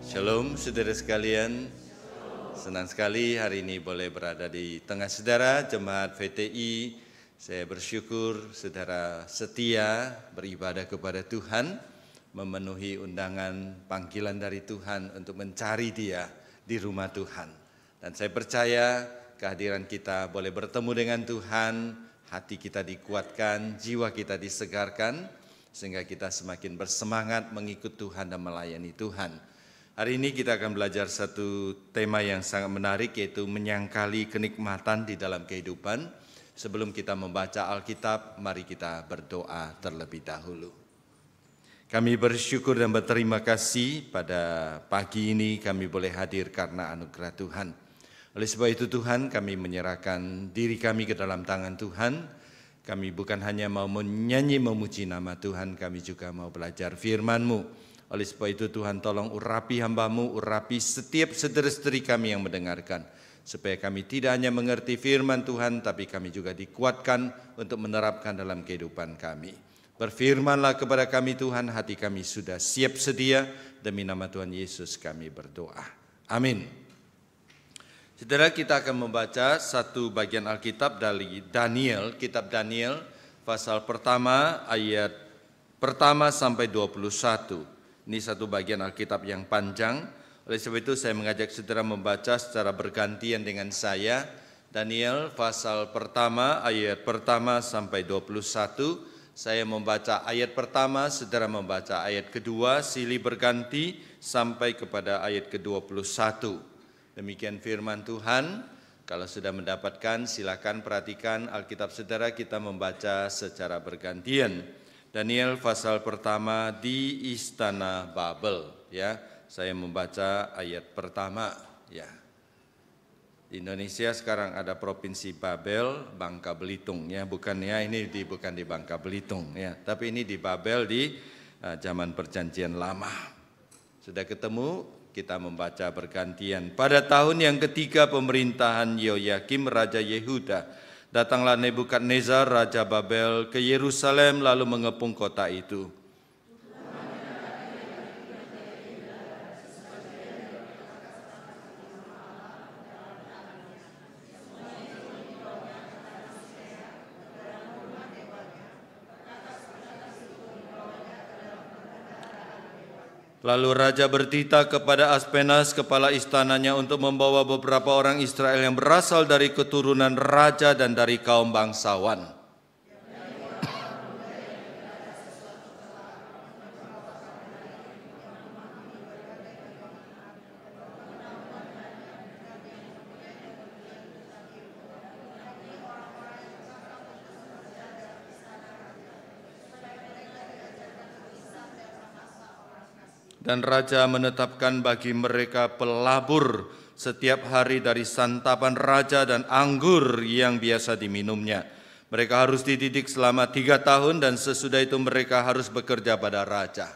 Shalom saudara sekalian, senang sekali hari ini boleh berada di tengah saudara Jemaat VTI. Saya bersyukur saudara setia beribadah kepada Tuhan, memenuhi undangan panggilan dari Tuhan untuk mencari Dia di rumah Tuhan. Dan saya percaya kehadiran kita boleh bertemu dengan Tuhan, hati kita dikuatkan, jiwa kita disegarkan, sehingga kita semakin bersemangat mengikut Tuhan dan melayani Tuhan. Hari ini kita akan belajar satu tema yang sangat menarik, yaitu menyangkali kenikmatan di dalam kehidupan. Sebelum kita membaca Alkitab, mari kita berdoa terlebih dahulu. Kami bersyukur dan berterima kasih pada pagi ini kami boleh hadir karena anugerah Tuhan. Oleh sebab itu Tuhan, kami menyerahkan diri kami ke dalam tangan Tuhan. Kami bukan hanya mau menyanyi memuji nama Tuhan, kami juga mau belajar firman-Mu. Oleh sebab itu Tuhan, tolong urapi hamba-Mu, urapi setiap saudara-saudari kami yang mendengarkan, supaya kami tidak hanya mengerti firman Tuhan, tapi kami juga dikuatkan untuk menerapkan dalam kehidupan kami. Berfirmanlah kepada kami Tuhan, hati kami sudah siap sedia, demi nama Tuhan Yesus kami berdoa. Amin. Saudara, kita akan membaca satu bagian Alkitab dari Daniel, kitab Daniel, pasal pertama, ayat pertama sampai 21. Ini satu bagian Alkitab yang panjang. Oleh sebab itu saya mengajak saudara membaca secara bergantian dengan saya. Daniel pasal pertama, ayat pertama sampai 21. Saya membaca ayat pertama, saudara membaca ayat kedua, silih berganti sampai kepada ayat ke-21. Demikian firman Tuhan. Kalau sudah mendapatkan, silakan perhatikan Alkitab saudara, kita membaca secara bergantian. Daniel pasal pertama di Istana Babel. Ya, saya membaca ayat pertama. Ya, di Indonesia sekarang ada provinsi Babel, Bangka Belitung. Ya, bukan ya, ini bukan di Bangka Belitung. Ya, tapi ini di Babel di zaman Perjanjian Lama. Sudah ketemu? Kita membaca bergantian. Pada tahun yang ketiga pemerintahan Yehoyakim Raja Yehuda, datanglah Nebukadnezar Raja Babel ke Yerusalem lalu mengepung kota itu. Lalu Raja bertitah kepada Aspenas, kepala istananya, untuk membawa beberapa orang Israel yang berasal dari keturunan raja dan dari kaum bangsawan. Dan Raja menetapkan bagi mereka pelabur setiap hari dari santapan Raja dan anggur yang biasa diminumnya. Mereka harus dididik selama 3 tahun dan sesudah itu mereka harus bekerja pada Raja.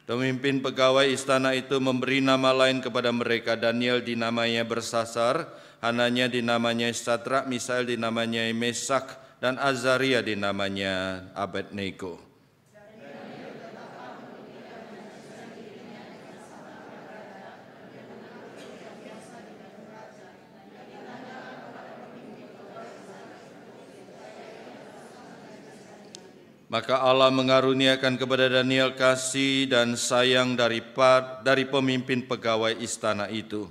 Pemimpin pegawai istana itu memberi nama lain kepada mereka. Daniel dinamanya Bersasar, Hananya dinamanya Sadrak, Misael dinamanya Mesak, dan Azaria dinamanya Abednego. Maka Allah mengaruniakan kepada Daniel kasih dan sayang dari pemimpin pegawai istana itu.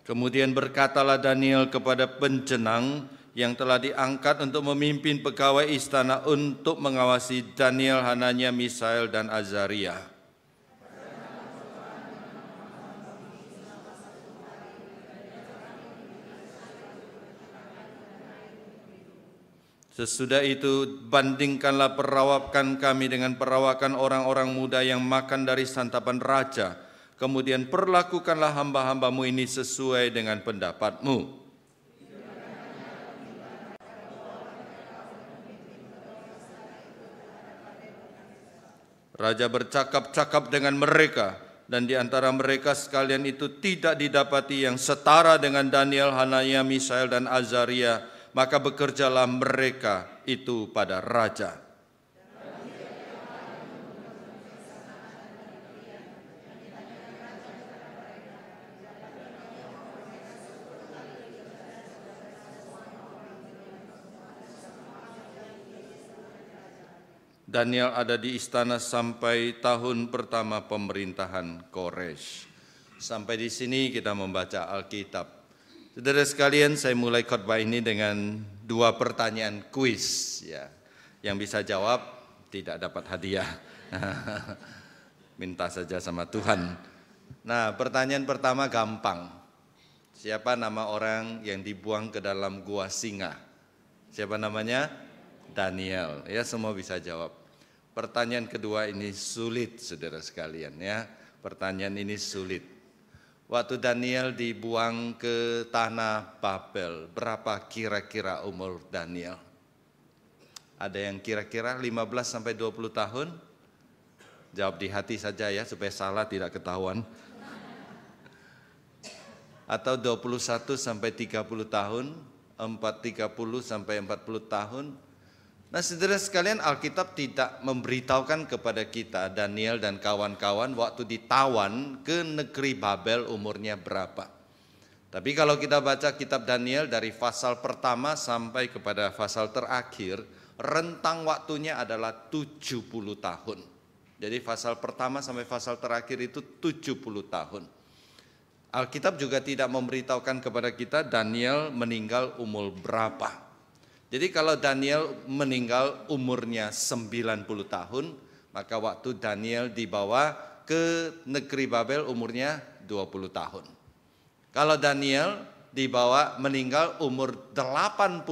Kemudian berkatalah Daniel kepada penjenang yang telah diangkat untuk memimpin pegawai istana untuk mengawasi Daniel, Hananya, Misael, dan Azaria. Sesudah itu bandingkanlah perawakan kami dengan perawakan orang-orang muda yang makan dari santapan raja. Kemudian perlakukanlah hamba-hambamu ini sesuai dengan pendapatmu. Raja bercakap-cakap dengan mereka, dan di antara mereka sekalian itu tidak didapati yang setara dengan Daniel, Hanania, Misael, dan Azaria. Maka bekerjalah mereka itu pada raja. Daniel ada di istana sampai tahun pertama pemerintahan Koresh. Sampai di sini kita membaca Alkitab. Saudara sekalian, saya mulai khotbah ini dengan 2 pertanyaan kuis. Ya. Yang bisa jawab tidak dapat hadiah. Minta saja sama Tuhan. Nah, pertanyaan pertama gampang. Siapa nama orang yang dibuang ke dalam gua singa? Siapa namanya? Daniel. Ya, semua bisa jawab. Pertanyaan kedua ini sulit, saudara sekalian ya. Pertanyaan ini sulit. Waktu Daniel dibuang ke tanah Babel, berapa kira-kira umur Daniel? Ada yang kira-kira 15 sampai 20 tahun? Jawab di hati saja ya, supaya salah tidak ketahuan. Atau 21 sampai 30 tahun, 30 sampai 40 tahun. Nah, saudara sekalian, Alkitab tidak memberitahukan kepada kita Daniel dan kawan-kawan waktu ditawan ke negeri Babel umurnya berapa. Tapi kalau kita baca kitab Daniel dari pasal pertama sampai kepada pasal terakhir, rentang waktunya adalah 70 tahun. Jadi pasal pertama sampai pasal terakhir itu 70 tahun. Alkitab juga tidak memberitahukan kepada kita Daniel meninggal umur berapa. Jadi kalau Daniel meninggal umurnya 90 tahun, maka waktu Daniel dibawa ke negeri Babel umurnya 20 tahun. Kalau Daniel dibawa meninggal umur 85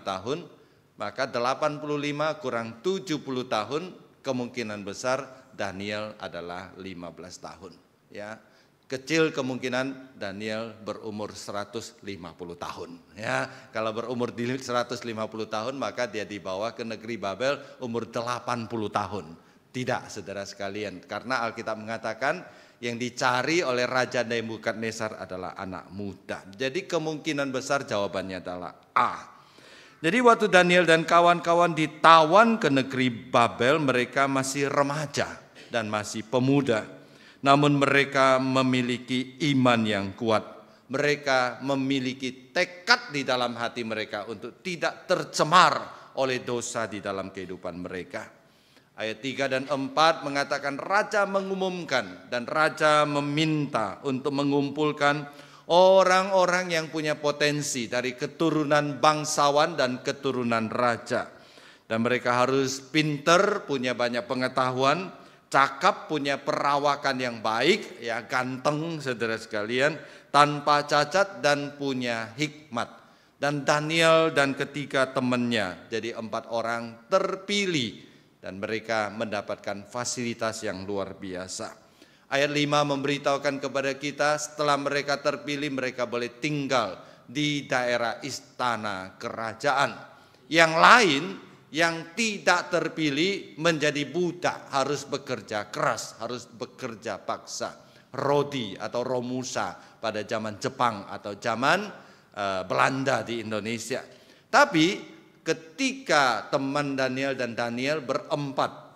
tahun, maka 85 kurang 70 tahun, kemungkinan besar Daniel adalah 15 tahun. Ya. Kecil kemungkinan Daniel berumur 150 tahun. Ya, kalau berumur 150 tahun maka dia dibawa ke negeri Babel umur 80 tahun. Tidak, saudara sekalian, karena Alkitab mengatakan yang dicari oleh Raja Nebukadnezar adalah anak muda. Jadi kemungkinan besar jawabannya adalah A. Jadi waktu Daniel dan kawan-kawan ditawan ke negeri Babel, mereka masih remaja dan masih pemuda. Namun mereka memiliki iman yang kuat. Mereka memiliki tekad di dalam hati mereka untuk tidak tercemar oleh dosa di dalam kehidupan mereka. Ayat 3 dan 4 mengatakan Raja mengumumkan dan Raja meminta untuk mengumpulkan orang-orang yang punya potensi dari keturunan bangsawan dan keturunan raja. Dan mereka harus pinter, punya banyak pengetahuan, cakap, punya perawakan yang baik, ya ganteng saudara sekalian, tanpa cacat dan punya hikmat. Dan Daniel dan ketiga temannya, jadi 4 orang terpilih dan mereka mendapatkan fasilitas yang luar biasa. Ayat 5 memberitahukan kepada kita setelah mereka terpilih mereka boleh tinggal di daerah istana kerajaan. Yang lain yang tidak terpilih menjadi budak, harus bekerja keras, harus bekerja paksa. Rodi atau Romusa pada zaman Jepang atau zaman Belanda di Indonesia. Tapi ketika teman Daniel dan Daniel berempat,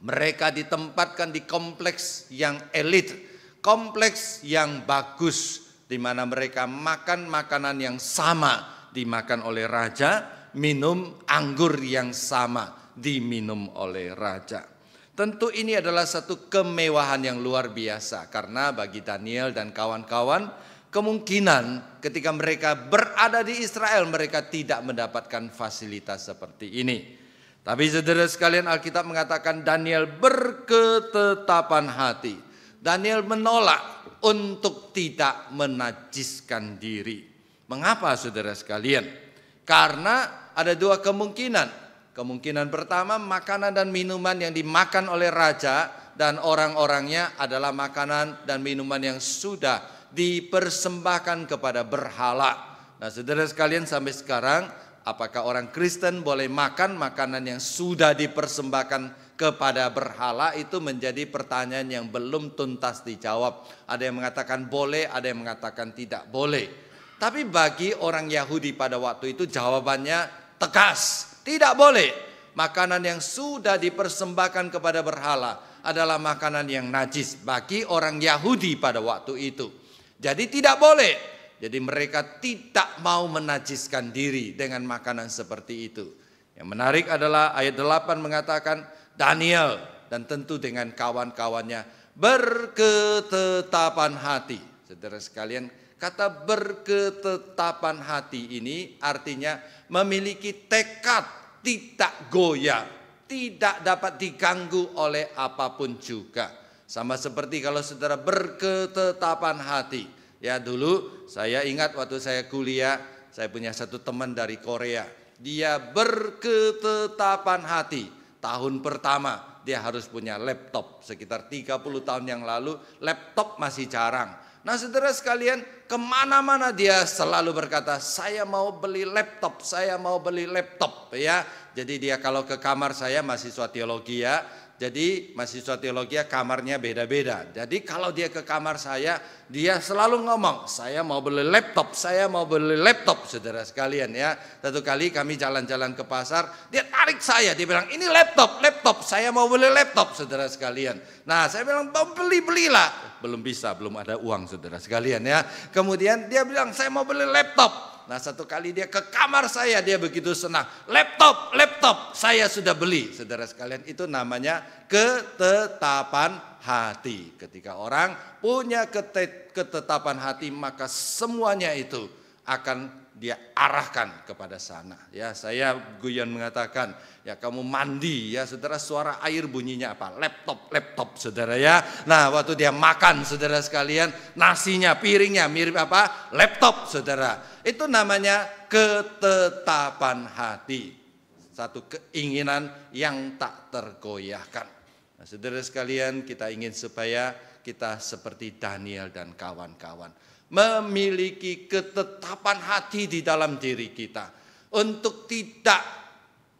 mereka ditempatkan di kompleks yang elit, kompleks yang bagus, di mana mereka makan makanan yang sama dimakan oleh raja, minum anggur yang sama diminum oleh raja. Tentu ini adalah satu kemewahan yang luar biasa, karena bagi Daniel dan kawan-kawan kemungkinan ketika mereka berada di Israel mereka tidak mendapatkan fasilitas seperti ini. Tapi saudara sekalian, Alkitab mengatakan Daniel berketetapan hati. Daniel menolak untuk tidak menajiskan diri. Mengapa saudara sekalian? Karena ada 2 kemungkinan. Kemungkinan pertama, makanan dan minuman yang dimakan oleh raja dan orang-orangnya adalah makanan dan minuman yang sudah dipersembahkan kepada berhala. Nah, saudara sekalian, sampai sekarang apakah orang Kristen boleh makan makanan yang sudah dipersembahkan kepada berhala? Itu menjadi pertanyaan yang belum tuntas dijawab. Ada yang mengatakan boleh, ada yang mengatakan tidak boleh. Tapi bagi orang Yahudi pada waktu itu jawabannya tegas, tidak boleh. Makanan yang sudah dipersembahkan kepada berhala adalah makanan yang najis bagi orang Yahudi pada waktu itu. Jadi tidak boleh. Jadi mereka tidak mau menajiskan diri dengan makanan seperti itu. Yang menarik adalah ayat 8 mengatakan Daniel dan tentu dengan kawan-kawannya berketetapan hati. Saudara sekalian, kata berketetapan hati ini artinya memiliki tekad tidak goyah, tidak dapat diganggu oleh apapun juga. Sama seperti kalau saudara berketetapan hati. Ya, dulu saya ingat waktu saya kuliah, saya punya satu teman dari Korea. Dia berketetapan hati. Tahun pertama dia harus punya laptop. Sekitar 30 tahun yang lalu laptop masih jarang. Nah, saudara sekalian, kemana-mana dia selalu berkata, saya mau beli laptop, saya mau beli laptop. Ya, jadi dia kalau ke kamar saya, mahasiswa teologi ya. Jadi mahasiswa teologi kamarnya beda-beda. Jadi kalau dia ke kamar saya, dia selalu ngomong, saya mau beli laptop, saya mau beli laptop, saudara sekalian ya. Satu kali kami jalan-jalan ke pasar, dia tarik saya, dia bilang, ini laptop, saya mau beli laptop, saudara sekalian. Nah, saya bilang, belilah. Belum bisa, belum ada uang, saudara sekalian ya. Kemudian dia bilang, saya mau beli laptop. Nah, satu kali dia ke kamar saya, dia begitu senang. Laptop, saya sudah beli. Saudara sekalian, itu namanya ketetapan hati. Ketika orang punya ketetapan hati, maka semuanya itu akan dia arahkan kepada sana. Ya, saya guyon mengatakan, ya kamu mandi ya saudara, suara air bunyinya apa? Laptop saudara ya. Nah, waktu dia makan saudara sekalian, nasinya, piringnya mirip apa? Laptop saudara. Itu namanya ketetapan hati. Satu keinginan yang tak tergoyahkan. Nah, saudara sekalian, kita ingin supaya kita seperti Daniel dan kawan-kawan, memiliki ketetapan hati di dalam diri kita untuk tidak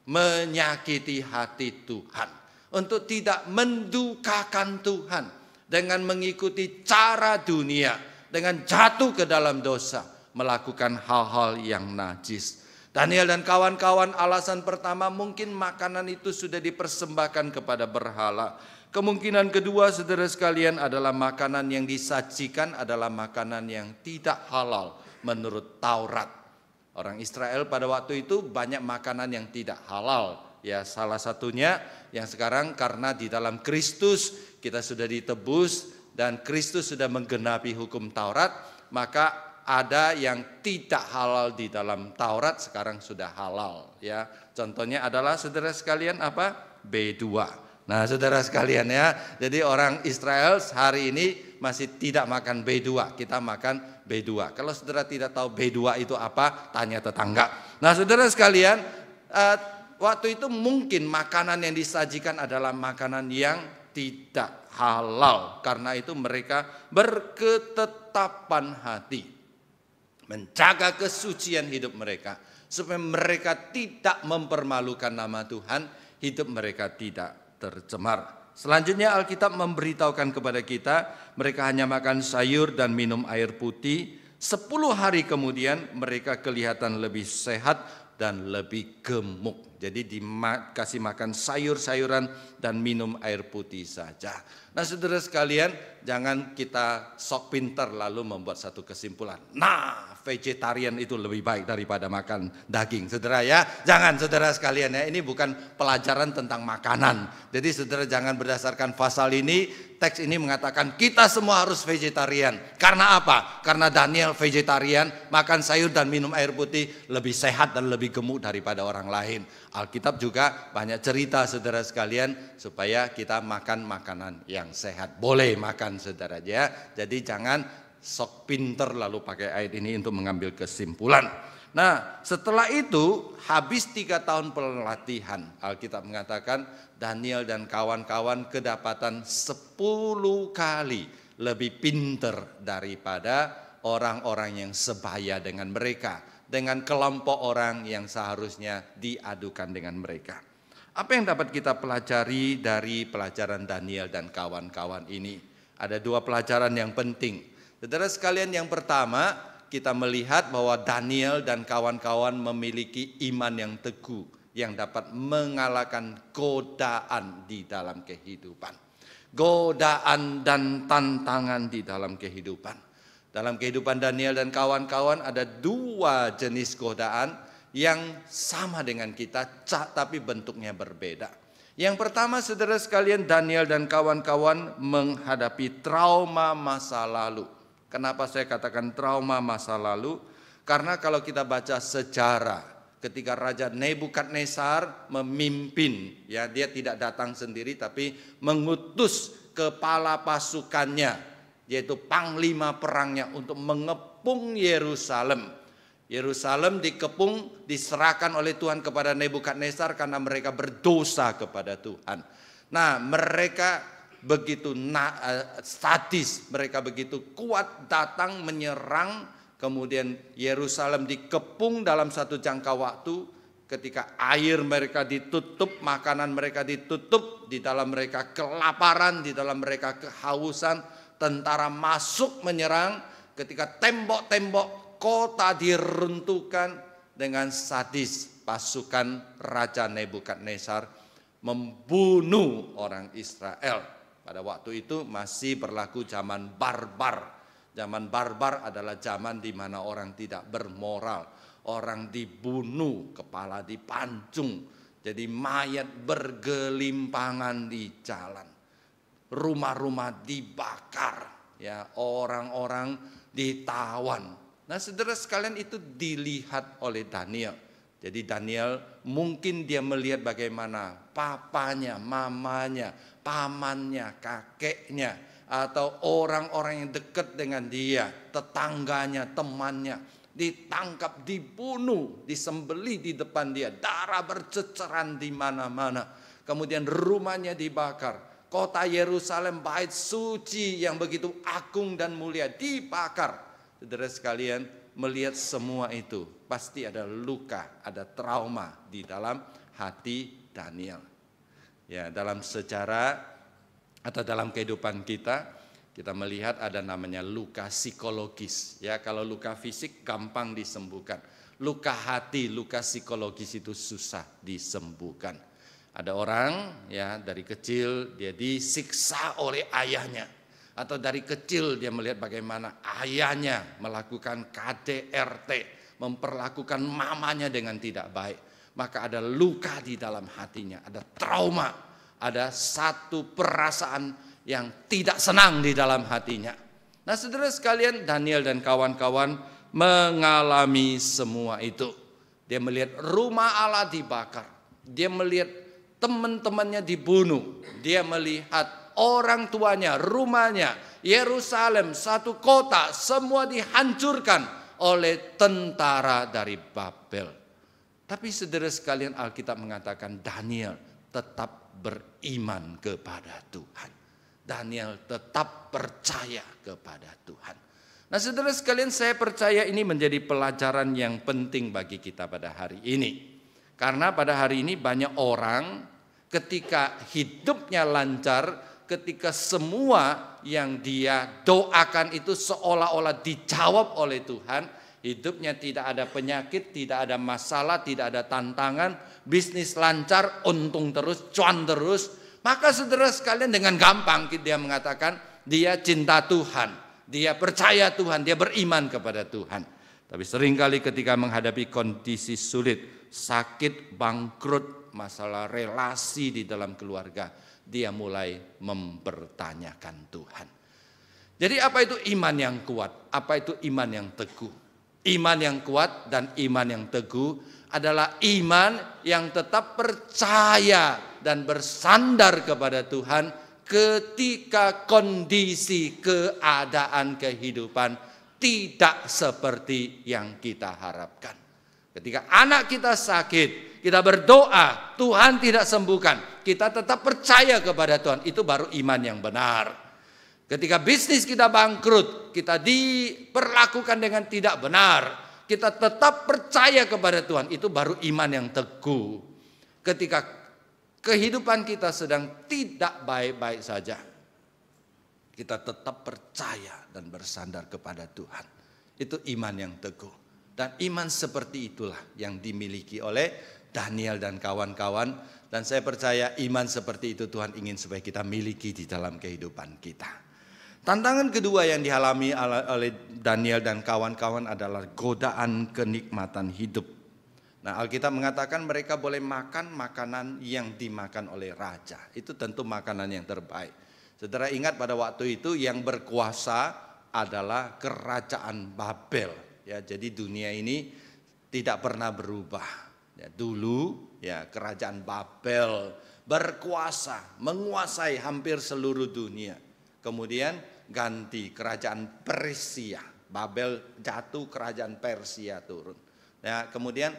menyakiti hati Tuhan, untuk tidak mendukakan Tuhan dengan mengikuti cara dunia, dengan jatuh ke dalam dosa, melakukan hal-hal yang najis. Daniel dan kawan-kawan, alasan pertama mungkin makanan itu sudah dipersembahkan kepada berhala. Kemungkinan kedua, saudara sekalian, adalah makanan yang disajikan adalah makanan yang tidak halal menurut Taurat. Orang Israel pada waktu itu banyak makanan yang tidak halal. Ya, salah satunya yang sekarang karena di dalam Kristus kita sudah ditebus dan Kristus sudah menggenapi hukum Taurat, maka ada yang tidak halal di dalam Taurat sekarang sudah halal. Ya, contohnya adalah saudara sekalian apa? B2. Nah, saudara sekalian ya, jadi orang Israel hari ini masih tidak makan B2, kita makan B2. Kalau saudara tidak tahu B2 itu apa, tanya tetangga. Nah, saudara sekalian, waktu itu mungkin makanan yang disajikan adalah makanan yang tidak halal. Karena itu mereka berketetapan hati, menjaga kesucian hidup mereka, supaya mereka tidak mempermalukan nama Tuhan, hidup mereka tidak tercemar. Selanjutnya Alkitab memberitahukan kepada kita, mereka hanya makan sayur dan minum air putih. 10 hari kemudian mereka kelihatan lebih sehat dan lebih gemuk. Jadi dikasih makan sayur-sayuran dan minum air putih saja. Nah, saudara sekalian, jangan kita sok pintar lalu membuat satu kesimpulan. Nah, vegetarian itu lebih baik daripada makan daging, saudara ya. Jangan, saudara sekalian ya, ini bukan pelajaran tentang makanan. Jadi saudara jangan berdasarkan pasal ini, teks ini mengatakan kita semua harus vegetarian. Karena apa? Karena Daniel vegetarian, makan sayur dan minum air putih, lebih sehat dan lebih gemuk daripada orang lain. Alkitab juga banyak cerita saudara sekalian supaya kita makan makanan yang sehat. Boleh makan saudara ya. Jadi jangan sok pinter lalu pakai ayat ini untuk mengambil kesimpulan. Nah, setelah itu habis 3 tahun pelatihan, Alkitab mengatakan Daniel dan kawan-kawan kedapatan 10 kali lebih pinter daripada orang-orang yang sebaya dengan mereka, dengan kelompok orang yang seharusnya diadukan dengan mereka. Apa yang dapat kita pelajari dari pelajaran Daniel dan kawan-kawan ini? Ada 2 pelajaran yang penting. Saudara sekalian, yang pertama, kita melihat bahwa Daniel dan kawan-kawan memiliki iman yang teguh yang dapat mengalahkan godaan di dalam kehidupan. Godaan dan tantangan di dalam kehidupan. Dalam kehidupan Daniel dan kawan-kawan ada 2 jenis godaan yang sama dengan kita, tapi bentuknya berbeda. Yang pertama, saudara sekalian, Daniel dan kawan-kawan menghadapi trauma masa lalu. Kenapa saya katakan trauma masa lalu? Karena kalau kita baca sejarah, ketika Raja Nebukadnezar memimpin, ya, dia tidak datang sendiri tapi mengutus kepala pasukannya, yaitu panglima perangnya, untuk mengepung Yerusalem. Yerusalem dikepung, diserahkan oleh Tuhan kepada Nebukadnezar karena mereka berdosa kepada Tuhan. Nah, mereka begitu sadis, mereka begitu kuat datang menyerang, kemudian Yerusalem dikepung dalam satu jangka waktu. Ketika air mereka ditutup, makanan mereka ditutup, di dalam mereka kelaparan, di dalam mereka kehausan, tentara masuk menyerang. Ketika tembok-tembok kota diruntuhkan, dengan sadis pasukan Raja Nebukadnezar membunuh orang Israel. Pada waktu itu masih berlaku zaman barbar. Zaman barbar adalah zaman di mana orang tidak bermoral. Orang dibunuh, kepala dipancung. Jadi mayat bergelimpangan di jalan. Rumah-rumah dibakar. Ya, orang-orang ditawan. Nah, saudara sekalian, itu dilihat oleh Daniel. Jadi Daniel mungkin dia melihat bagaimana papanya, mamanya, pamannya, kakeknya, atau orang-orang yang dekat dengan dia, tetangganya, temannya, ditangkap, dibunuh, disembelih di depan dia, darah berceceran di mana-mana. Kemudian rumahnya dibakar, kota Yerusalem, bait suci yang begitu agung dan mulia dibakar. Saudara sekalian, melihat semua itu, pasti ada luka, ada trauma di dalam hati Daniel. Ya, dalam sejarah atau dalam kehidupan kita melihat ada namanya luka psikologis. Ya, kalau luka fisik gampang disembuhkan. Luka hati, luka psikologis itu susah disembuhkan. Ada orang, ya, dari kecil dia disiksa oleh ayahnya. Atau dari kecil dia melihat bagaimana ayahnya melakukan KDRT, memperlakukan mamanya dengan tidak baik. Maka ada luka di dalam hatinya, ada trauma, ada satu perasaan yang tidak senang di dalam hatinya. Nah, saudara sekalian, Daniel dan kawan-kawan mengalami semua itu. Dia melihat rumah Allah dibakar, dia melihat teman-temannya dibunuh, dia melihat orang tuanya, rumahnya, Yerusalem, satu kota, semua dihancurkan oleh tentara dari Babel. Tapi saudara sekalian, Alkitab mengatakan Daniel tetap beriman kepada Tuhan. Daniel tetap percaya kepada Tuhan. Nah, saudara sekalian, saya percaya ini menjadi pelajaran yang penting bagi kita pada hari ini. Karena pada hari ini banyak orang ketika hidupnya lancar, ketika semua yang dia doakan itu seolah-olah dijawab oleh Tuhan, hidupnya tidak ada penyakit, tidak ada masalah, tidak ada tantangan, bisnis lancar, untung terus, cuan terus, maka saudara sekalian dengan gampang dia mengatakan dia cinta Tuhan, dia percaya Tuhan, dia beriman kepada Tuhan. Tapi seringkali ketika menghadapi kondisi sulit, sakit, bangkrut, masalah relasi di dalam keluarga, dia mulai mempertanyakan Tuhan. Jadi apa itu iman yang kuat? Apa itu iman yang teguh? Iman yang kuat dan iman yang teguh adalah iman yang tetap percaya dan bersandar kepada Tuhan ketika kondisi keadaan kehidupan tidak seperti yang kita harapkan. Ketika anak kita sakit, kita berdoa, Tuhan tidak sembuhkan, kita tetap percaya kepada Tuhan, itu baru iman yang benar. Ketika bisnis kita bangkrut, kita diperlakukan dengan tidak benar, kita tetap percaya kepada Tuhan, itu baru iman yang teguh. Ketika kehidupan kita sedang tidak baik-baik saja, kita tetap percaya dan bersandar kepada Tuhan, itu iman yang teguh. Dan iman seperti itulah yang dimiliki oleh Daniel dan kawan-kawan. Dan saya percaya iman seperti itu Tuhan ingin supaya kita miliki di dalam kehidupan kita. Tantangan kedua yang dialami oleh Daniel dan kawan-kawan adalah godaan kenikmatan hidup. Nah, Alkitab mengatakan mereka boleh makan makanan yang dimakan oleh raja. Itu tentu makanan yang terbaik. Saudara ingat pada waktu itu yang berkuasa adalah kerajaan Babel. Ya, jadi dunia ini tidak pernah berubah. Ya, dulu ya kerajaan Babel berkuasa, menguasai hampir seluruh dunia. Kemudian ganti kerajaan Persia. Babel jatuh, kerajaan Persia turun. Ya, kemudian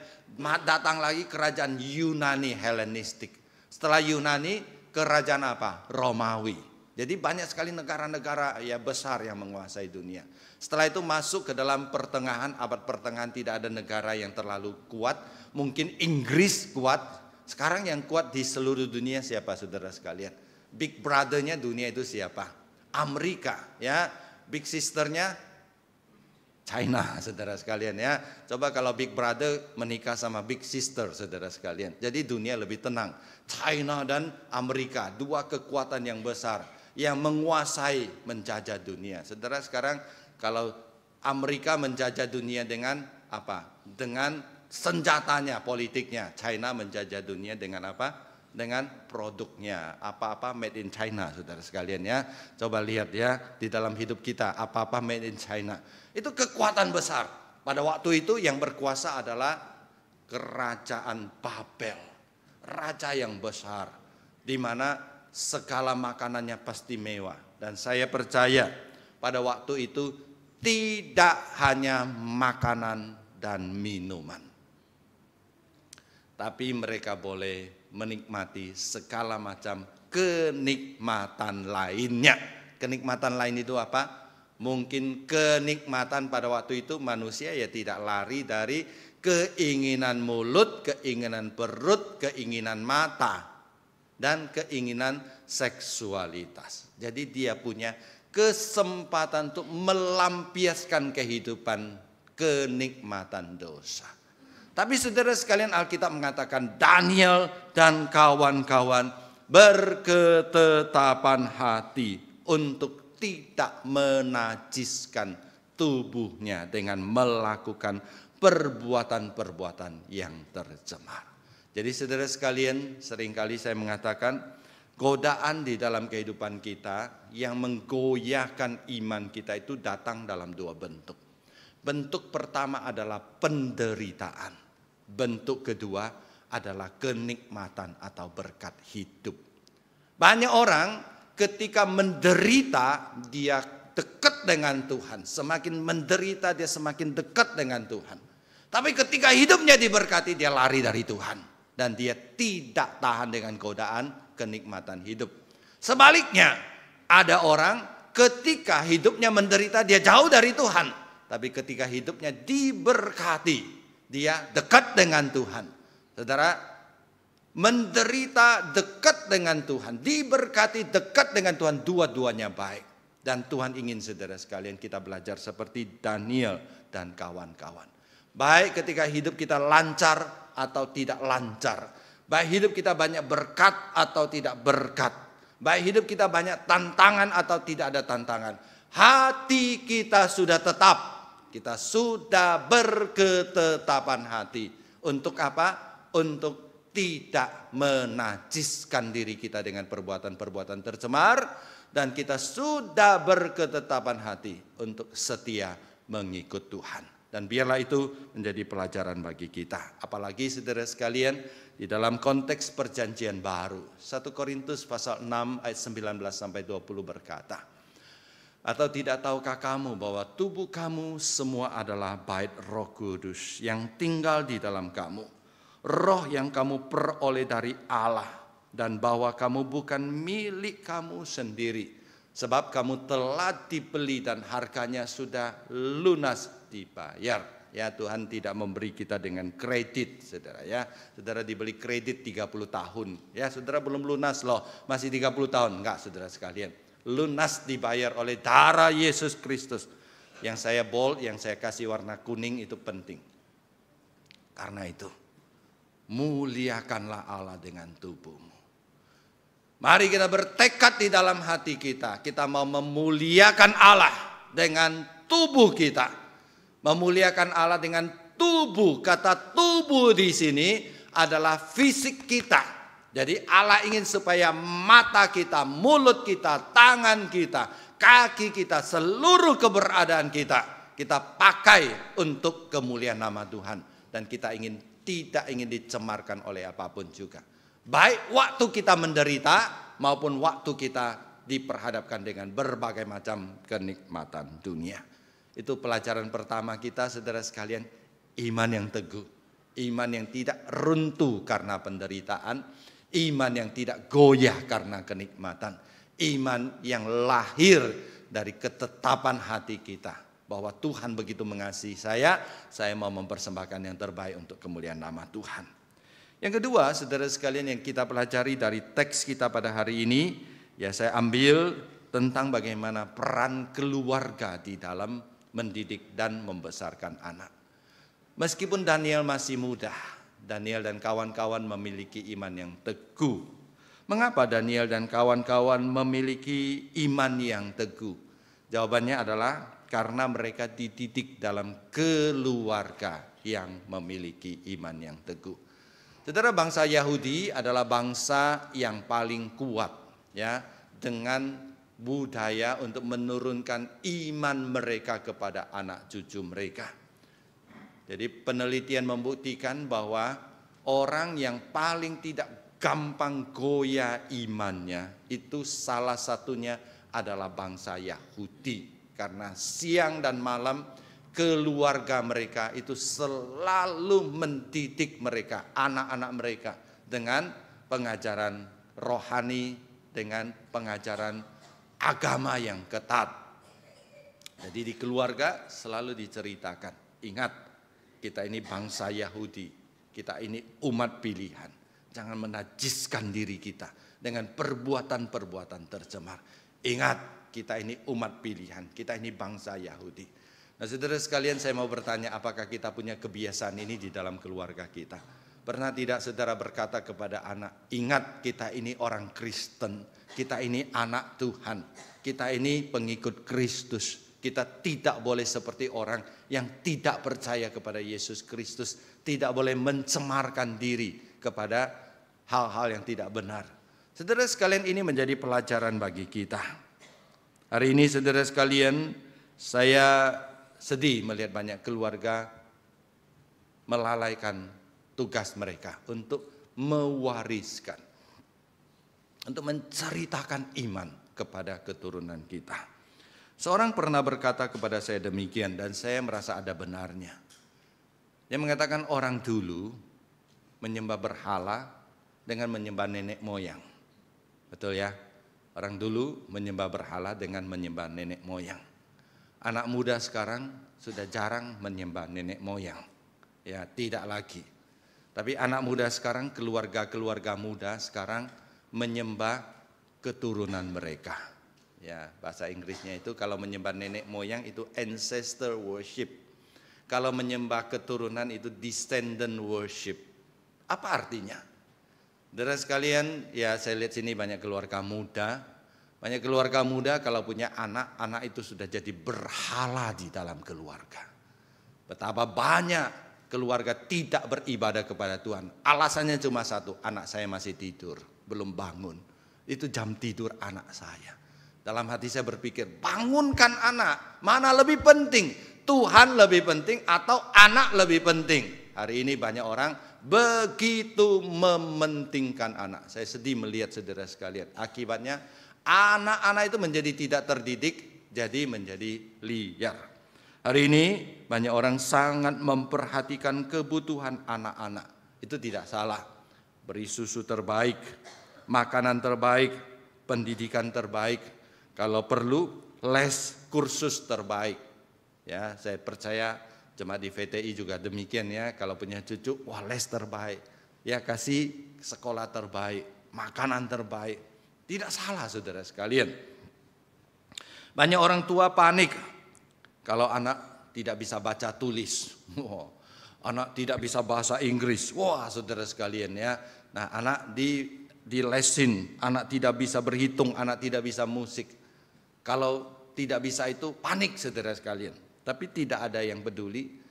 datang lagi kerajaan Yunani Helenistik. Setelah Yunani kerajaan apa? Romawi. Jadi banyak sekali negara-negara ya besar yang menguasai dunia. Setelah itu masuk ke dalam pertengahan, abad pertengahan tidak ada negara yang terlalu kuat. Mungkin Inggris kuat. Sekarang yang kuat di seluruh dunia siapa saudara sekalian? Big brother-nya dunia itu siapa? Amerika, ya. Big sister-nya China, saudara sekalian ya. Coba kalau Big Brother menikah sama Big Sister, saudara sekalian. Jadi dunia lebih tenang. China dan Amerika, dua kekuatan yang besar yang menguasai, menjajah dunia. Saudara sekarang kalau Amerika menjajah dunia dengan apa? Dengan senjatanya, politiknya. China menjajah dunia dengan apa? Dengan produknya, apa-apa made in China, saudara sekalian ya. Coba lihat ya di dalam hidup kita, apa-apa made in China. Itu kekuatan besar. Pada waktu itu yang berkuasa adalah kerajaan Babel, raja yang besar, di mana segala makanannya pasti mewah. Dan saya percaya pada waktu itu tidak hanya makanan dan minuman, tapi mereka boleh menikmati segala macam kenikmatan lainnya. Kenikmatan lain itu apa? Mungkin kenikmatan pada waktu itu manusia ya tidak lari dari keinginan mulut, keinginan perut, keinginan mata, dan keinginan seksualitas. Jadi dia punya kesempatan untuk melampiaskan kehidupan kenikmatan dosa. Tapi saudara sekalian, Alkitab mengatakan Daniel dan kawan-kawan berketetapan hati untuk tidak menajiskan tubuhnya dengan melakukan perbuatan-perbuatan yang tercemar. Jadi saudara sekalian, seringkali saya mengatakan godaan di dalam kehidupan kita yang menggoyahkan iman kita itu datang dalam dua bentuk. Bentuk pertama adalah penderitaan. Bentuk kedua adalah kenikmatan atau berkat hidup. Banyak orang ketika menderita dia dekat dengan Tuhan. Semakin menderita dia semakin dekat dengan Tuhan. Tapi ketika hidupnya diberkati dia lari dari Tuhan. Dan dia tidak tahan dengan godaan kenikmatan hidup. Sebaliknya ada orang ketika hidupnya menderita dia jauh dari Tuhan. Tapi ketika hidupnya diberkati dia dekat dengan Tuhan. Saudara, menderita dekat dengan Tuhan, diberkati dekat dengan Tuhan, dua-duanya baik. Dan Tuhan ingin saudara sekalian kita belajar seperti Daniel dan kawan-kawan. Baik ketika hidup kita lancar atau tidak lancar. Baik hidup kita banyak berkat atau tidak berkat. Baik hidup kita banyak tantangan atau tidak ada tantangan. Hati kita sudah tetap. Kita sudah berketetapan hati. Untuk apa? Untuk tidak menajiskan diri kita dengan perbuatan-perbuatan tercemar. Dan kita sudah berketetapan hati untuk setia mengikut Tuhan. Dan biarlah itu menjadi pelajaran bagi kita. Apalagi saudara sekalian di dalam konteks perjanjian baru. 1 Korintus pasal 6 ayat 19 sampai 20 berkata. Atau tidak tahukah kamu bahwa tubuh kamu semua adalah bait Roh Kudus yang tinggal di dalam kamu. Roh yang kamu peroleh dari Allah, dan bahwa kamu bukan milik kamu sendiri. Sebab kamu telah dibeli dan harganya sudah lunas dibayar. Ya, Tuhan tidak memberi kita dengan kredit, saudara ya. Saudara dibeli kredit 30 tahun. Ya, saudara belum lunas loh, masih 30 tahun. Enggak, saudara sekalian. Lunas dibayar oleh darah Yesus Kristus. Yang saya bold, yang saya kasih warna kuning itu penting. Karena itu, muliakanlah Allah dengan tubuhmu. Mari kita bertekad di dalam hati kita. Kita mau memuliakan Allah dengan tubuh kita. Memuliakan Allah dengan tubuh. Kata tubuh di sini adalah fisik kita. Jadi Allah ingin supaya mata kita, mulut kita, tangan kita, kaki kita, seluruh keberadaan kita pakai untuk kemuliaan nama Tuhan. Dan kita tidak ingin dicemarkan oleh apapun juga. Baik waktu kita menderita maupun waktu kita diperhadapkan dengan berbagai macam kenikmatan dunia. Itu pelajaran pertama kita, saudara sekalian, iman yang teguh. Iman yang tidak runtuh karena penderitaan. Iman yang tidak goyah karena kenikmatan. Iman yang lahir dari ketetapan hati kita. Bahwa Tuhan begitu mengasihi saya mau mempersembahkan yang terbaik untuk kemuliaan nama Tuhan. Yang kedua, saudara sekalian, yang kita pelajari dari teks kita pada hari ini, ya saya ambil tentang bagaimana peran keluarga di dalam mendidik dan membesarkan anak. Meskipun Daniel masih muda, Daniel dan kawan-kawan memiliki iman yang teguh. Mengapa Daniel dan kawan-kawan memiliki iman yang teguh? Jawabannya adalah karena mereka dididik dalam keluarga yang memiliki iman yang teguh. Saudara, bangsa Yahudi adalah bangsa yang paling kuat ya, dengan budaya untuk menurunkan iman mereka kepada anak cucu mereka. Jadi penelitian membuktikan bahwa orang yang paling tidak gampang goyah imannya itu salah satunya adalah bangsa Yahudi. Karena siang dan malam keluarga mereka itu selalu mendidik mereka, anak-anak mereka dengan pengajaran rohani, dengan pengajaran agama yang ketat. Jadi di keluarga selalu diceritakan, ingat kita ini bangsa Yahudi, kita ini umat pilihan. Jangan menajiskan diri kita dengan perbuatan-perbuatan tercemar. Ingat, kita ini umat pilihan, kita ini bangsa Yahudi. Nah, saudara sekalian, saya mau bertanya, apakah kita punya kebiasaan ini di dalam keluarga kita? Pernah tidak saudara berkata kepada anak, ingat kita ini orang Kristen, kita ini anak Tuhan, kita ini pengikut Kristus. Kita tidak boleh seperti orang yang tidak percaya kepada Yesus Kristus, tidak boleh mencemarkan diri kepada hal-hal yang tidak benar. Saudara sekalian, ini menjadi pelajaran bagi kita. Hari ini saudara sekalian, saya sedih melihat banyak keluarga melalaikan tugas mereka untuk mewariskan, untuk menceritakan iman kepada keturunan kita. Seorang pernah berkata kepada saya demikian dan saya merasa ada benarnya. Dia mengatakan orang dulu menyembah berhala dengan menyembah nenek moyang. Betul ya? Orang dulu menyembah berhala dengan menyembah nenek moyang. Anak muda sekarang sudah jarang menyembah nenek moyang. Ya, tidak lagi. Tapi anak muda sekarang, keluarga-keluarga muda sekarang menyembah keturunan mereka. Ya, bahasa Inggrisnya itu kalau menyembah nenek moyang itu ancestor worship. Kalau menyembah keturunan itu descendant worship. Apa artinya? Saudara sekalian, ya saya lihat sini banyak keluarga muda. Banyak keluarga muda kalau punya anak, anak itu sudah jadi berhala di dalam keluarga. Betapa banyak keluarga tidak beribadah kepada Tuhan. Alasannya cuma satu, anak saya masih tidur, belum bangun. Itu jam tidur anak saya. Dalam hati saya berpikir, bangunkan anak, mana lebih penting? Tuhan lebih penting atau anak lebih penting? Hari ini banyak orang begitu mementingkan anak. Saya sedih melihat saudara sekalian. Akibatnya anak-anak itu menjadi tidak terdidik jadi menjadi liar. Hari ini banyak orang sangat memperhatikan kebutuhan anak-anak. Itu tidak salah. Beri susu terbaik, makanan terbaik, pendidikan terbaik. Kalau perlu les kursus terbaik. Ya, saya percaya jemaat di VTI juga demikian ya. Kalau punya cucu, wah les terbaik. Ya kasih sekolah terbaik, makanan terbaik. Tidak salah saudara sekalian. Banyak orang tua panik kalau anak tidak bisa baca tulis. Wah, anak tidak bisa bahasa Inggris. Wah saudara sekalian ya. Nah anak dilesin, anak tidak bisa berhitung, anak tidak bisa musik. Kalau tidak bisa itu panik saudara sekalian. Tapi tidak ada yang peduli.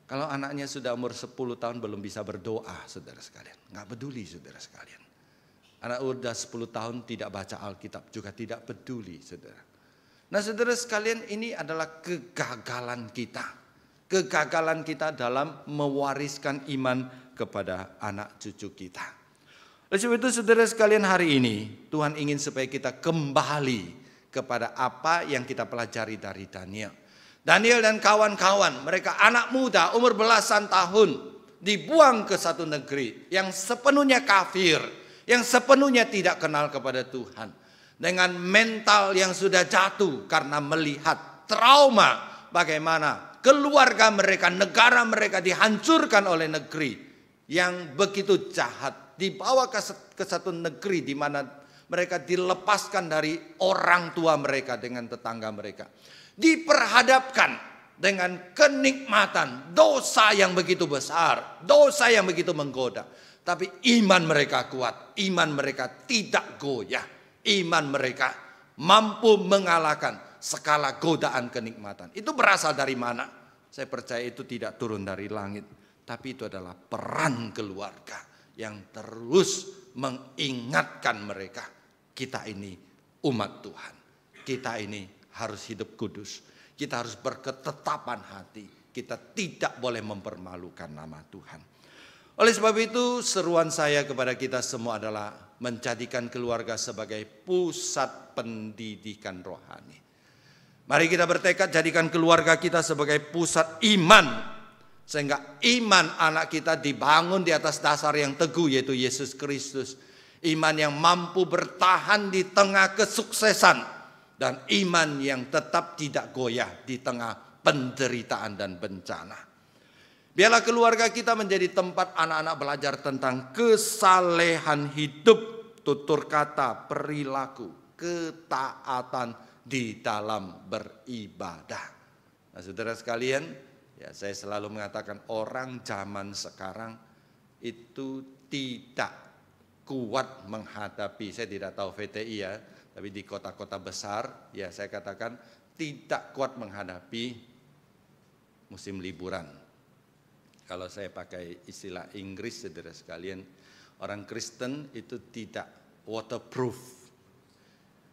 Kalau anaknya sudah umur 10 tahun belum bisa berdoa saudara sekalian. Nggak peduli saudara sekalian. Anak udah 10 tahun tidak baca Alkitab juga tidak peduli saudara. Nah saudara sekalian, ini adalah kegagalan kita. Kegagalan kita dalam mewariskan iman kepada anak cucu kita. Oleh sebab itu saudara sekalian, hari ini Tuhan ingin supaya kita kembali kepada apa yang kita pelajari dari Daniel. Daniel dan kawan-kawan, mereka anak muda umur belasan tahun, dibuang ke satu negeri yang sepenuhnya kafir, yang sepenuhnya tidak kenal kepada Tuhan. Dengan mental yang sudah jatuh karena melihat trauma bagaimana keluarga mereka, negara mereka dihancurkan oleh negeri yang begitu jahat. Dibawa ke satu negeri di mana mereka dilepaskan dari orang tua mereka dengan tetangga mereka. Diperhadapkan dengan kenikmatan, dosa yang begitu besar, dosa yang begitu menggoda. Tapi iman mereka kuat, iman mereka tidak goyah. Iman mereka mampu mengalahkan segala godaan kenikmatan. Itu berasal dari mana? Saya percaya itu tidak turun dari langit. Tapi itu adalah peran keluarga yang terus mengingatkan mereka. Kita ini umat Tuhan. Kita ini harus hidup kudus. Kita harus berketetapan hati. Kita tidak boleh mempermalukan nama Tuhan. Oleh sebab itu seruan saya kepada kita semua adalah menjadikan keluarga sebagai pusat pendidikan rohani. Mari kita bertekad jadikan keluarga kita sebagai pusat iman. Sehingga iman anak kita dibangun di atas dasar yang teguh yaitu Yesus Kristus. Iman yang mampu bertahan di tengah kesuksesan. Dan iman yang tetap tidak goyah di tengah penderitaan dan bencana. Biarlah keluarga kita menjadi tempat anak-anak belajar tentang kesalehan hidup, tutur kata, perilaku, ketaatan di dalam beribadah. Nah saudara sekalian, ya saya selalu mengatakan orang zaman sekarang itu tidak kuat menghadapi, saya tidak tahu VTI ya, tapi di kota-kota besar ya saya katakan tidak kuat menghadapi musim liburan. Kalau saya pakai istilah Inggris saudara sekalian, orang Kristen itu tidak waterproof.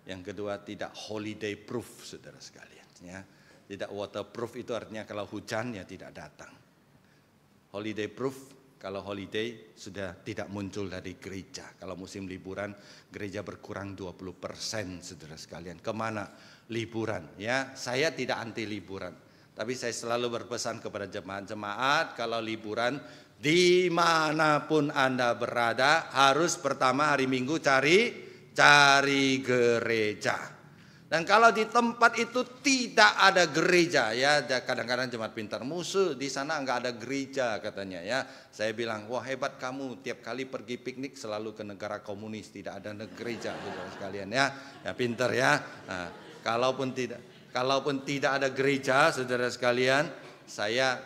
Yang kedua tidak holiday proof saudara sekalian. Ya. Tidak waterproof itu artinya kalau hujan ya tidak datang. Holiday proof, kalau holiday sudah tidak muncul dari gereja. Kalau musim liburan gereja berkurang 20% saudara sekalian. Kemana? Liburan. Ya, saya tidak anti liburan. Tapi saya selalu berpesan kepada jemaat-jemaat kalau liburan dimanapun Anda berada harus pertama hari Minggu cari gereja. Dan kalau di tempat itu tidak ada gereja ya kadang-kadang jemaat pintar musuh di sana nggak ada gereja katanya ya. Saya bilang wah hebat kamu tiap kali pergi piknik selalu ke negara komunis tidak ada gereja saudara sekalian ya. Ya pintar ya. Nah, kalaupun tidak ada gereja, saudara sekalian, saya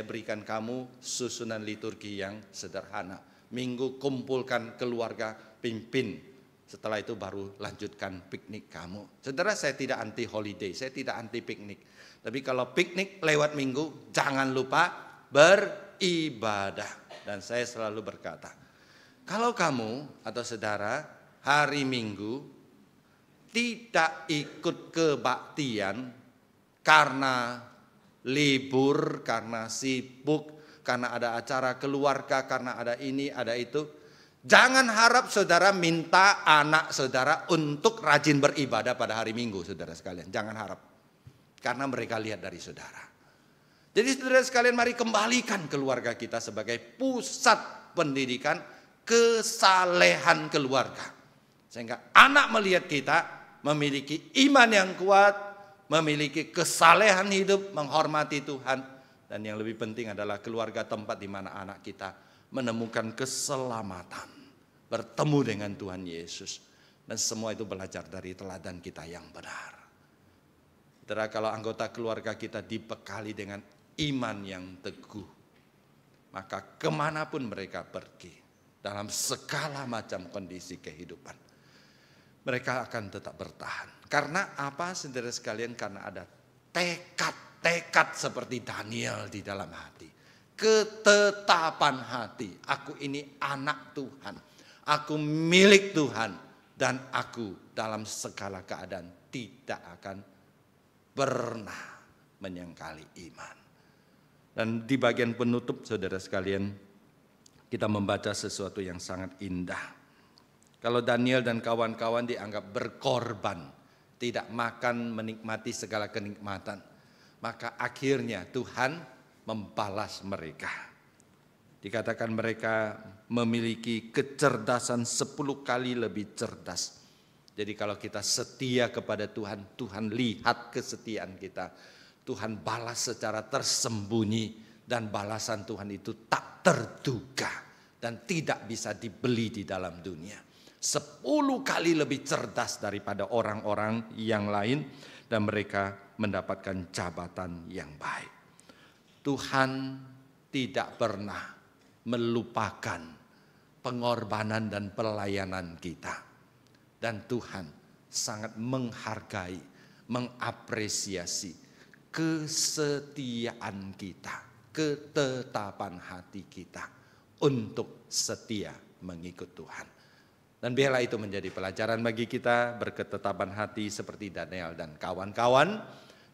berikan kamu susunan liturgi yang sederhana. Minggu kumpulkan keluarga, pimpin. Setelah itu baru lanjutkan piknik kamu. Saudara, saya tidak anti holiday, saya tidak anti piknik. Tapi kalau piknik lewat minggu, jangan lupa beribadah. Dan saya selalu berkata, kalau kamu atau saudara hari Minggu tidak ikut kebaktian karena libur, karena sibuk, karena ada acara keluarga, karena ada ini, ada itu. Jangan harap saudara minta anak saudara untuk rajin beribadah pada hari Minggu, saudara sekalian. Jangan harap. Karena mereka lihat dari saudara. Jadi saudara sekalian, mari kembalikan keluarga kita sebagai pusat pendidikan kesalehan keluarga. Sehingga anak melihat kita memiliki iman yang kuat, memiliki kesalehan hidup, menghormati Tuhan. Dan yang lebih penting adalah keluarga tempat di mana anak kita menemukan keselamatan, bertemu dengan Tuhan Yesus. Dan semua itu belajar dari teladan kita yang benar. Saudara, kalau anggota keluarga kita dibekali dengan iman yang teguh, maka kemanapun mereka pergi, dalam segala macam kondisi kehidupan, mereka akan tetap bertahan. Karena apa, saudara sekalian? Karena ada tekad seperti Daniel di dalam hati. Ketetapan hati. Aku ini anak Tuhan. Aku milik Tuhan. Dan aku dalam segala keadaan tidak akan pernah menyangkali iman. Dan di bagian penutup, saudara sekalian, kita membaca sesuatu yang sangat indah. Kalau Daniel dan kawan-kawan dianggap berkorban, tidak makan menikmati segala kenikmatan, maka akhirnya Tuhan membalas mereka. Dikatakan mereka memiliki kecerdasan 10 kali lebih cerdas. Jadi kalau kita setia kepada Tuhan, Tuhan lihat kesetiaan kita. Tuhan balas secara tersembunyi, dan balasan Tuhan itu tak terduga dan tidak bisa dibeli di dalam dunia. 10 kali lebih cerdas daripada orang-orang yang lain, dan mereka mendapatkan jabatan yang baik. Tuhan tidak pernah melupakan pengorbanan dan pelayanan kita. Dan Tuhan sangat menghargai, mengapresiasi kesetiaan kita, ketetapan hati kita untuk setia mengikut Tuhan. Dan biarlah itu menjadi pelajaran bagi kita, berketetapan hati seperti Daniel dan kawan-kawan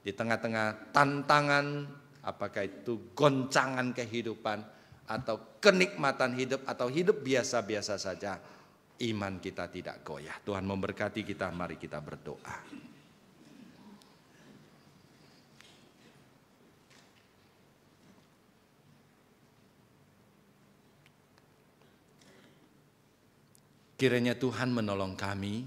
di tengah-tengah tantangan, apakah itu goncangan kehidupan atau kenikmatan hidup atau hidup biasa-biasa saja, iman kita tidak goyah. Tuhan memberkati kita, mari kita berdoa. Kiranya Tuhan menolong kami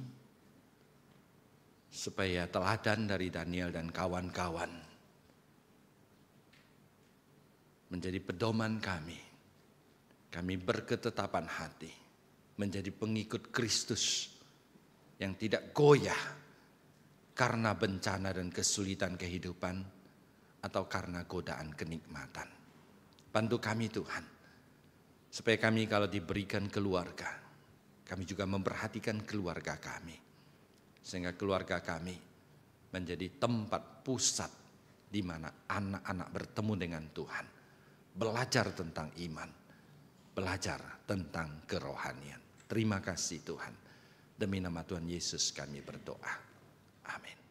supaya teladan dari Daniel dan kawan-kawan menjadi pedoman kami. Kami berketetapan hati menjadi pengikut Kristus yang tidak goyah karena bencana dan kesulitan kehidupan atau karena godaan kenikmatan. Bantu kami Tuhan, supaya kami kalau diberikan keluarga, kami juga memperhatikan keluarga kami. Sehingga keluarga kami menjadi tempat pusat di mana anak-anak bertemu dengan Tuhan. Belajar tentang iman. Belajar tentang kerohanian. Terima kasih Tuhan. Demi nama Tuhan Yesus kami berdoa. Amin.